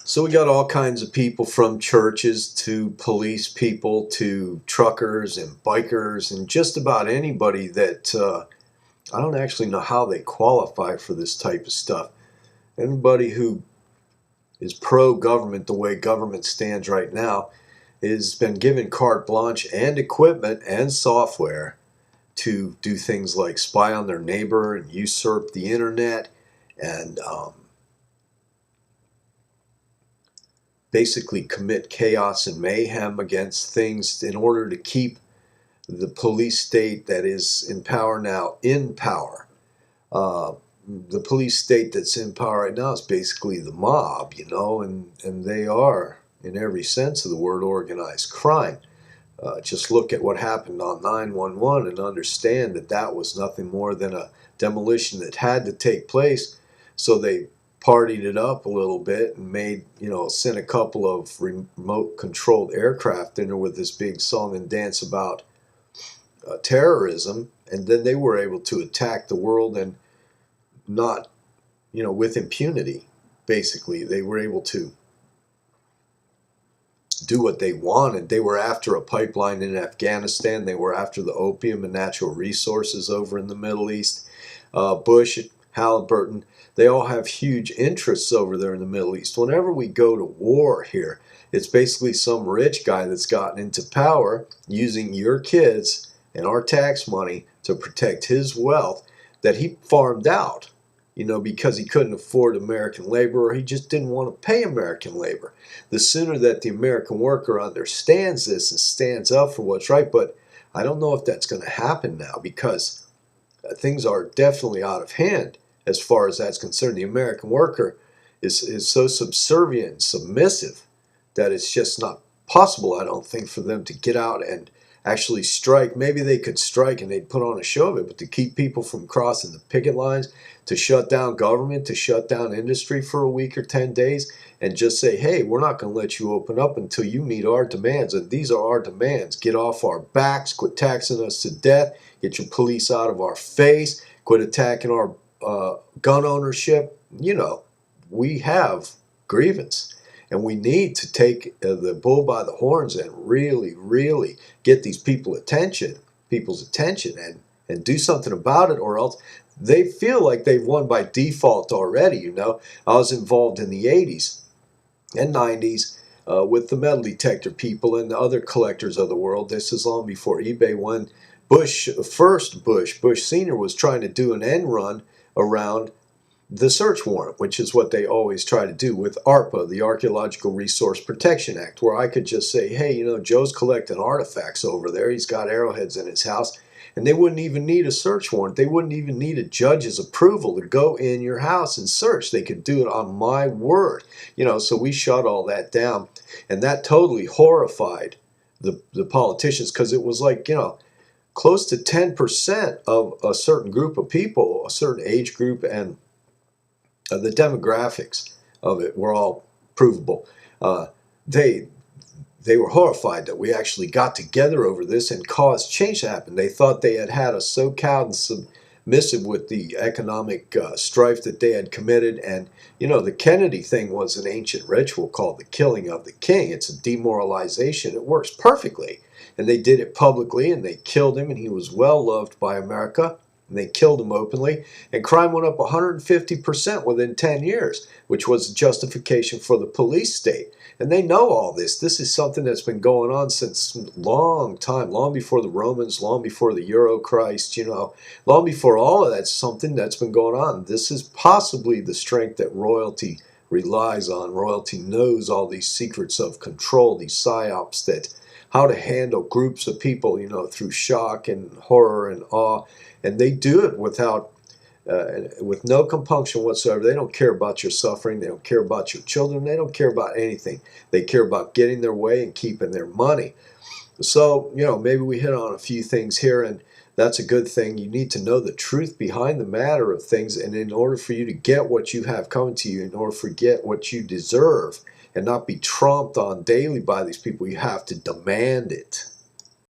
So we got all kinds of people, from churches to police people to truckers and bikers and just about anybody that I don't actually know how they qualify for this type of stuff. Anybody who is pro-government the way government stands right now has been given carte blanche and equipment and software to do things like spy on their neighbor and usurp the internet and basically commit chaos and mayhem against things in order to keep the police state that is in power now in power. The police state that's in power right now is basically the mob, and they are, in every sense of the word, organized crime. Just look at what happened on 9/11 and understand that that was nothing more than a demolition that had to take place. So they partied it up a little bit and sent a couple of remote controlled aircraft in there with this big song and dance about terrorism. And then they were able to attack the world and not, with impunity. Basically, they were able to do what they wanted. They were after a pipeline in Afghanistan. They were after the opium and natural resources over in the Middle East. Bush, Halliburton, they all have huge interests over there in the Middle East. Whenever we go to war here, it's basically some rich guy that's gotten into power using your kids and our tax money to protect his wealth that he farmed out, because he couldn't afford American labor, or he just didn't want to pay American labor. The sooner that the American worker understands this and stands up for what's right, but I don't know if that's going to happen now, because things are definitely out of hand as far as that's concerned. The American worker is so subservient and submissive that it's just not possible, I don't think, for them to get out and actually strike. Maybe they could strike and they'd put on a show of it, but to keep people from crossing the picket lines, to shut down government, to shut down industry for a week or 10 days, and just say, hey, we're not going to let you open up until you meet our demands, and these are our demands. Get off our backs, quit taxing us to death, get your police out of our face, quit attacking our gun ownership. We have grievance. And we need to take the bull by the horns and really, really get these people's attention, and do something about it, or else they feel like they've won by default already. I was involved in the 80s and 90s with the metal detector people and the other collectors of the world. This is long before eBay, when Bush Sr. was trying to do an end run around the search warrant, which is what they always try to do with ARPA, the Archaeological Resource Protection Act, where I could just say, hey, Joe's collecting artifacts over there. He's got arrowheads in his house. And they wouldn't even need a search warrant. They wouldn't even need a judge's approval to go in your house and search. They could do it on my word. So we shut all that down. And that totally horrified the politicians, because it was like, close to 10% of a certain group of people, a certain age group, and the demographics of it were all provable. They were horrified that we actually got together over this and caused change to happen. They thought they had us so cowed and submissive with the economic strife that they had committed. And, the Kennedy thing was an ancient ritual called the killing of the king. It's a demoralization. It works perfectly. And they did it publicly, and they killed him, and he was well loved by America. And they killed him openly, and crime went up 150% within 10 years, which was a justification for the police state. And they know all this. This is something that's been going on since long time, long before the Romans, long before the Eurochrist, long before all of that's something that's been going on. This is possibly the strength that royalty relies on. Royalty knows all these secrets of control, these psyops, that how to handle groups of people, through shock and horror and awe. And they do it with no compunction whatsoever. They don't care about your suffering. They don't care about your children. They don't care about anything. They care about getting their way and keeping their money. So, maybe we hit on a few things here, and that's a good thing. You need to know the truth behind the matter of things. And in order for you to get what you have coming to you, in order for get what you deserve and not be tromped on daily by these people, you have to demand it.